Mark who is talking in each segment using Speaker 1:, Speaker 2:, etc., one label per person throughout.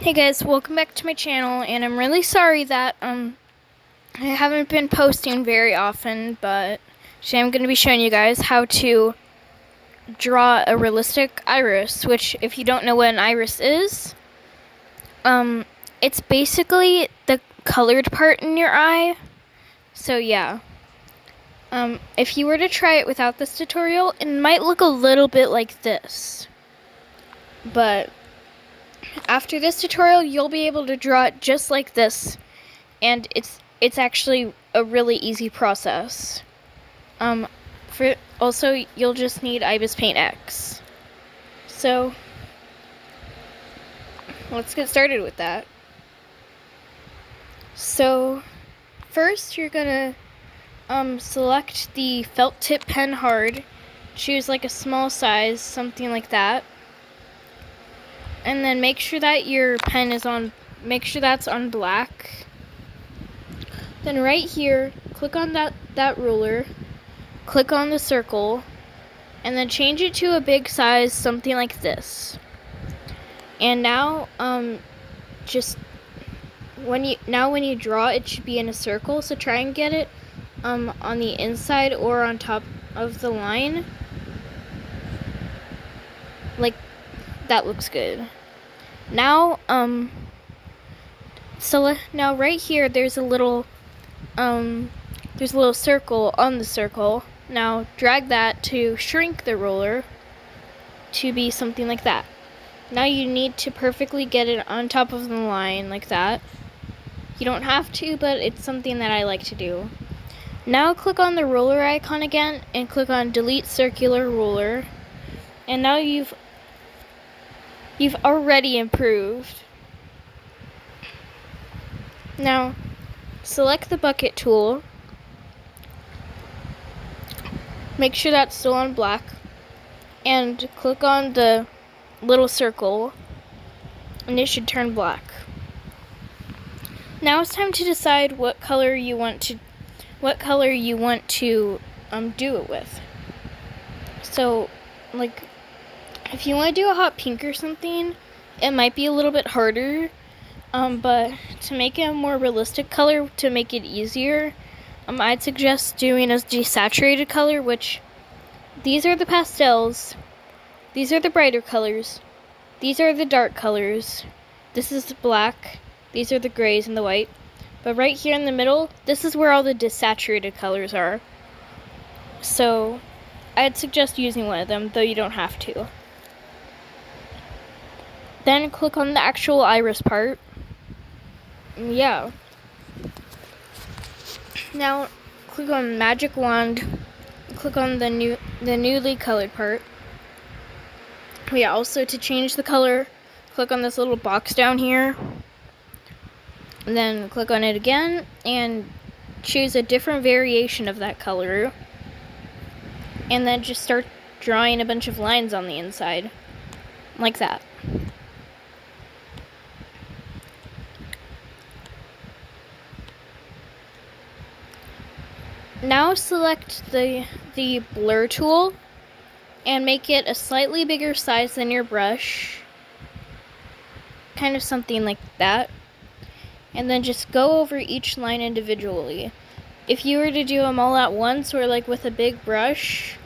Speaker 1: Hey guys, welcome back to my channel, and I'm really sorry that I haven't been posting very often, but today I'm going to be showing you guys how to draw a realistic iris, which if you don't know what an iris is, it's basically the colored part in your eye. So yeah. If you were to try it without this tutorial, it might look a little bit like this. But after this tutorial, you'll be able to draw it just like this, and it's actually a really easy process. Also, you'll just need Ibispaint X. So let's get started with that. So first, you're gonna select the felt tip pen hard. Choose like a small size, something like that. And then make sure that your pen is on, make sure that's on black. Then right here, click on that ruler, click on the circle, and then change it to a big size, something like this. And now, when you draw, it should be in a circle, so try and get it on the inside or on top of the line. Like, that looks good. Now, now right here, there's a little circle on the circle. Now drag that to shrink the ruler to be something like that. Now you need to perfectly get it on top of the line like that. You don't have to, but it's something that I like to do. Now click on the ruler icon again and click on delete circular ruler. And now you've already improved. Now, select the bucket tool. Make sure that's still on black. And click on the little circle. And it should turn black. Now it's time to decide what color you want to do it with. So, like, if you want to do a hot pink or something, it might be a little bit harder, but to make it a more realistic color, to make it easier, I'd suggest doing a desaturated color, which these are the pastels, these are the brighter colors, these are the dark colors, this is the black, these are the grays and the white, but right here in the middle, this is where all the desaturated colors are. So I'd suggest using one of them, though you don't have to. Then click on the actual iris part. Yeah. Now click on magic wand. Click on the newly colored part. Yeah, also to change the color, click on this little box down here. And then click on it again and choose a different variation of that color. And then just start drawing a bunch of lines on the inside. Like that. Now select the blur tool and make it a slightly bigger size than your brush. Kind of something like that. And then just go over each line individually. If you were to do them all at once or like with a big brush,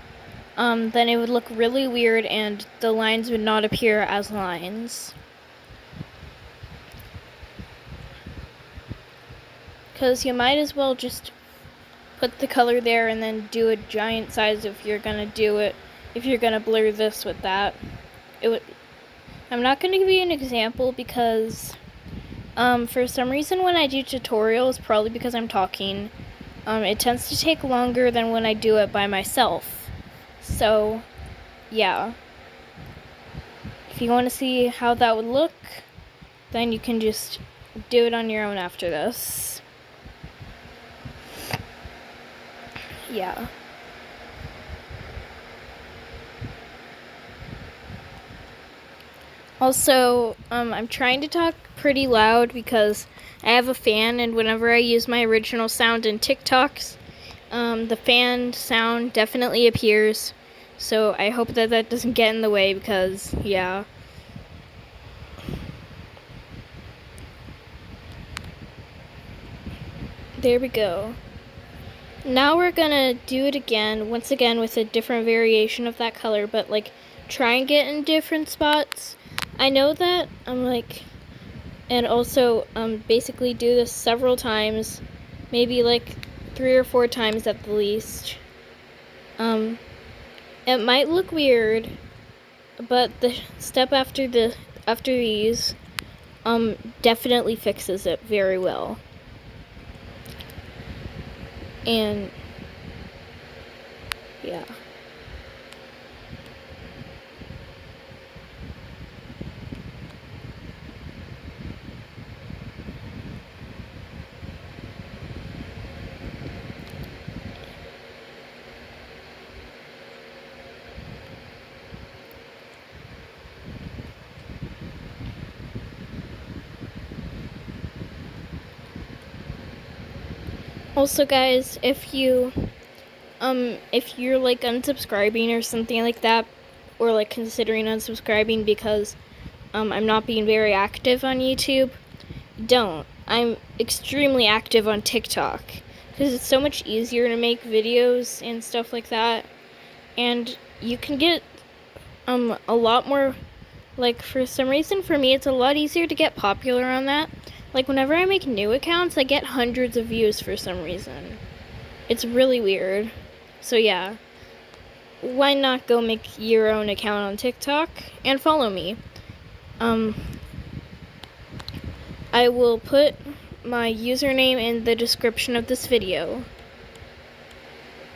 Speaker 1: then it would look really weird and the lines would not appear as lines. Because you might as well just put the color there and then do a giant size if you're gonna blur this with that. I'm not gonna give you an example because for some reason when I do tutorials, probably because I'm talking, it tends to take longer than when I do it by myself. So yeah, if you want to see how that would look, then you can just do it on your own after this. Yeah. Also, I'm trying to talk pretty loud because I have a fan, and whenever I use my original sound in TikToks, the fan sound definitely appears. So I hope that doesn't get in the way because, yeah. There we go. Now we're gonna do it again, once again with a different variation of that color, but like try and get in different spots. I know that and also basically do this several times, maybe like 3 or 4 times at the least. It might look weird, but the step after these definitely fixes it very well. And yeah. Also, guys, if you're like unsubscribing or something like that, or like considering unsubscribing because I'm not being very active on YouTube, don't. I'm extremely active on TikTok because it's so much easier to make videos and stuff like that, and you can get a lot more. Like, for some reason, for me, it's a lot easier to get popular on that. Like, whenever I make new accounts, I get hundreds of views for some reason. It's really weird. So, yeah. Why not go make your own account on TikTok and follow me? I will put my username in the description of this video.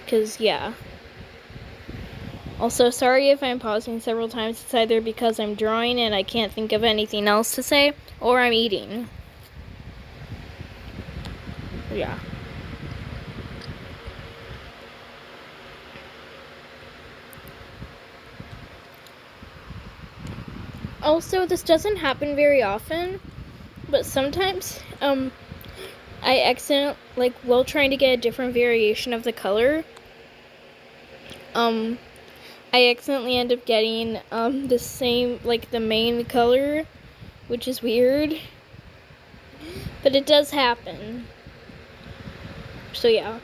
Speaker 1: 'Cause, yeah. Also, sorry if I'm pausing several times. It's either because I'm drawing and I can't think of anything else to say, or I'm eating. Yeah. Also, this doesn't happen very often, but sometimes, I accidentally, like, while trying to get a different variation of the color, I accidentally end up getting, the same, like, the main color, which is weird, but it does happen. So, yeah.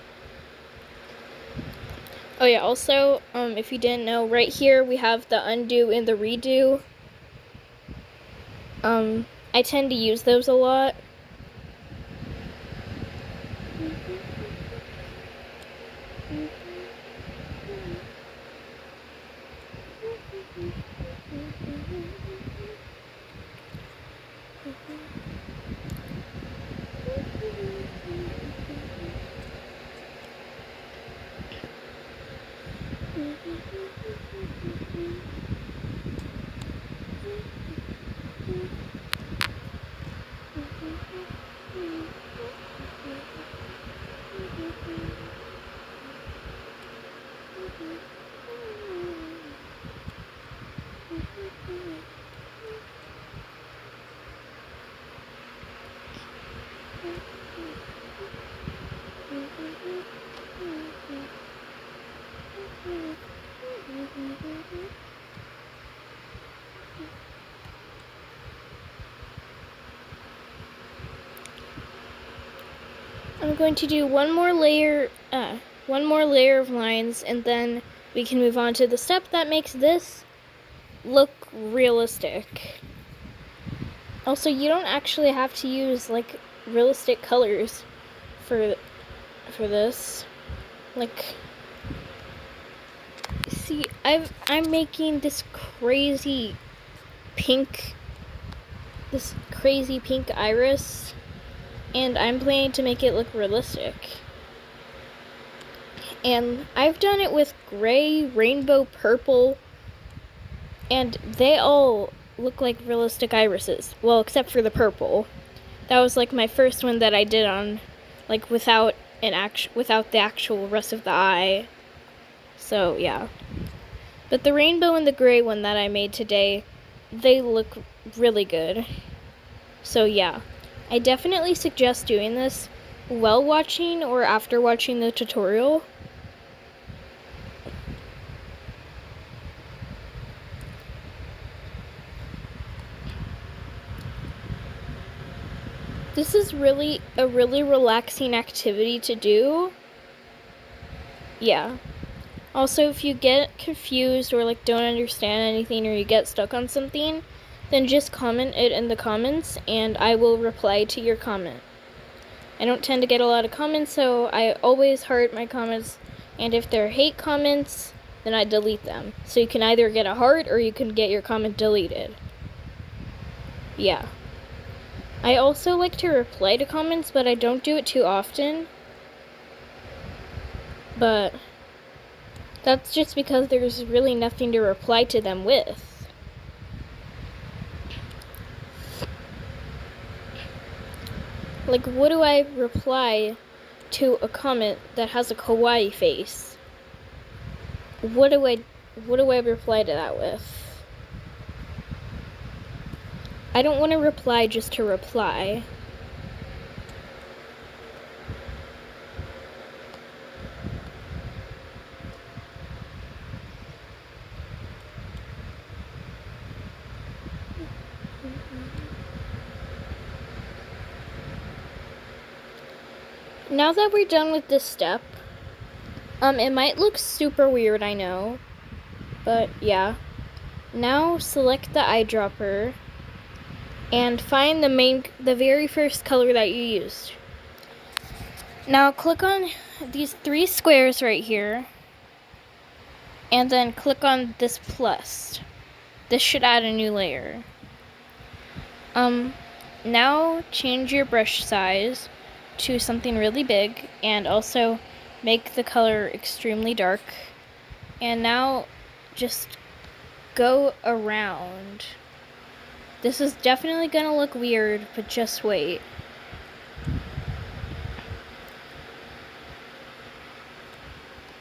Speaker 1: Oh, yeah, also, if you didn't know, right here we have the undo and the redo. I tend to use those a lot. I'm going to do one more layer of lines, and then we can move on to the step that makes this look realistic. Also, you don't actually have to use like realistic colors for this. Like, see, I'm making this crazy pink iris, and I'm planning to make it look realistic. And I've done it with gray, rainbow, purple, and they all look like realistic irises. Well, except for the purple. That was like my first one that I did on, like, without the actual rest of the eye. So, yeah. But the rainbow and the gray one that I made today, they look really good. So, yeah. I definitely suggest doing this while watching or after watching the tutorial. This is really a really relaxing activity to do. Yeah. Also, if you get confused or like don't understand anything or you get stuck on something, then just comment it in the comments and I will reply to your comment. I don't tend to get a lot of comments, so I always heart my comments, and if they're hate comments, then I delete them. So you can either get a heart or you can get your comment deleted. Yeah. I also like to reply to comments, but I don't do it too often. But that's just because there's really nothing to reply to them with. Like, what do I reply to a comment that has a kawaii face? What do I reply to that with? I don't want to reply just to reply. Now that we're done with this step, it might look super weird, I know, but yeah. Now select the eyedropper and find the very first color that you used. Now click on these 3 squares right here, and then click on this plus. This should add a new layer. Now change your brush size to something really big, and also make the color extremely dark. And now just go around. This is definitely gonna look weird, but just wait.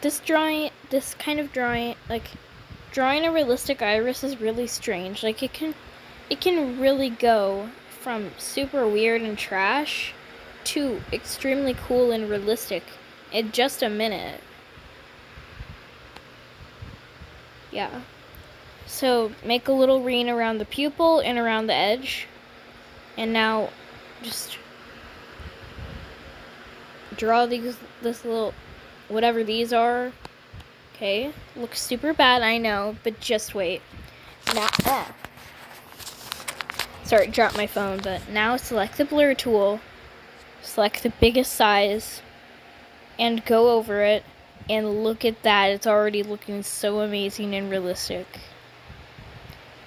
Speaker 1: Drawing a realistic iris is really strange. Like, it can really go from super weird and trash to extremely cool and realistic in just a minute. Yeah. So make a little ring around the pupil and around the edge. And now just draw this little, whatever these are. Okay, looks super bad, I know, but just wait. Now, sorry, dropped my phone, but now select the blur tool, select the biggest size, and go over it, and look at that, it's already looking so amazing and realistic.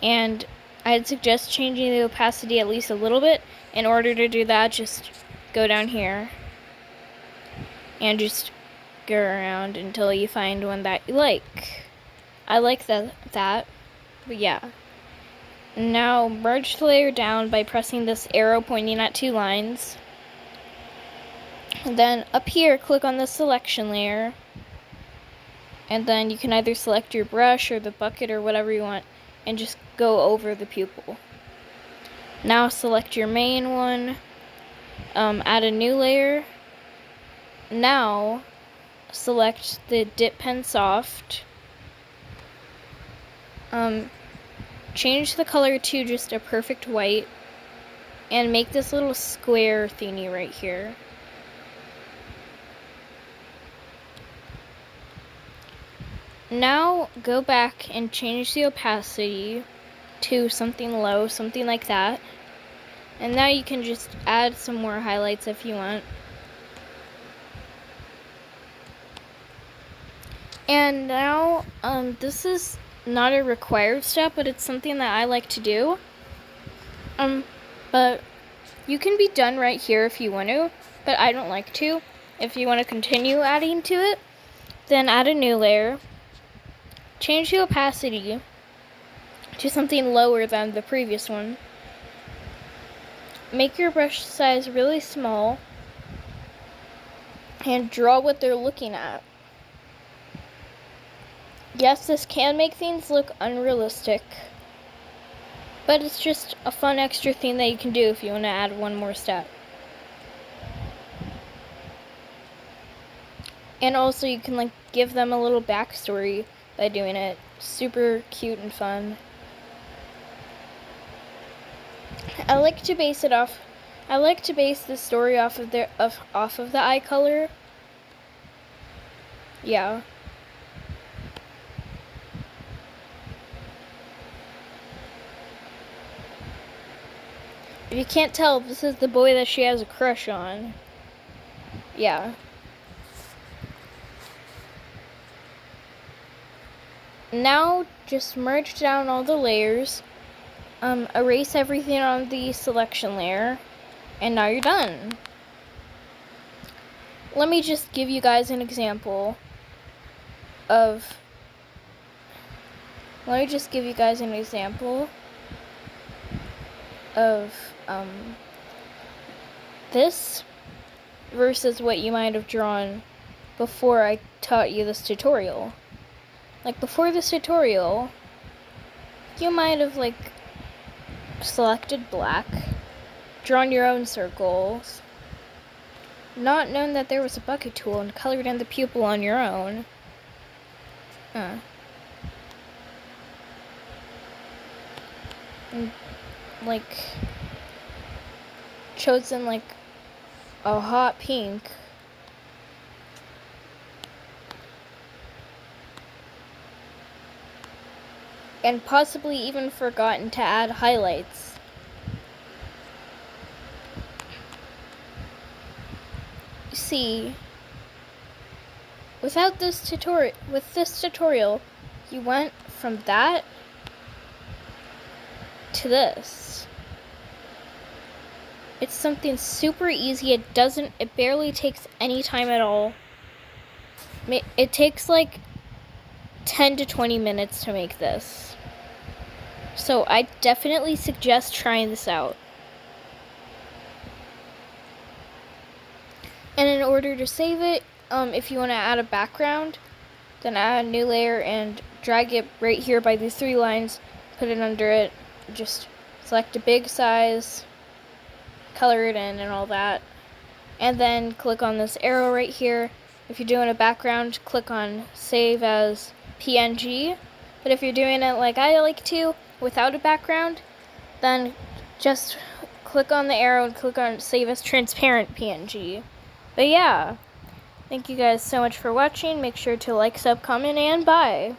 Speaker 1: And I'd suggest changing the opacity at least a little bit. In order to do that, just go down here, and just go around until you find one that you like. I like that, but yeah. Now merge the layer down by pressing this arrow pointing at 2 lines. And then up here, click on the selection layer. And then you can either select your brush or the bucket or whatever you want, and just go over the pupil. Now select your main one, add a new layer. Now select the dip pen soft, change the color to just a perfect white, and make this little square thingy right here. Now go back and change the opacity to something low, something like that. And now you can just add some more highlights if you want. And now, this is not a required step, but it's something that I like to do. But you can be done right here if you want to, but I don't like to. If you want to continue adding to it, then add a new layer. Change the opacity to something lower than the previous one. Make your brush size really small, and draw what they're looking at. Yes, this can make things look unrealistic, but it's just a fun extra thing that you can do if you want to add one more step. And also you can give them a little backstory by doing it. Super cute and fun. I like to base it off I like to base the story off of the eye color. Yeah. If you can't tell, this is the boy that she has a crush on. Yeah. Now, just merge down all the layers, erase everything on the selection layer, and now you're done. Let me just give you guys an example of this versus what you might have drawn before I taught you this tutorial. Like, before this tutorial, you might have, like, selected black, drawn your own circles, not known that there was a bucket tool, and colored in the pupil on your own. And, like, chosen, like, a hot pink. And possibly even forgotten to add highlights. See, with this tutorial, you went from that to this. It's something super easy. It barely takes any time at all. It takes like 10 to 20 minutes to make this. So I definitely suggest trying this out. And in order to save it, if you want to add a background, then add a new layer and drag it right here by these 3 lines, put it under it, just select a big size, color it in and all that, and then click on this arrow right here. If you're doing a background, click on Save as PNG, but if you're doing it like I like to, without a background, then just click on the arrow and click on Save as Transparent PNG. But yeah, thank you guys so much for watching. Make sure to like, sub, comment, and bye.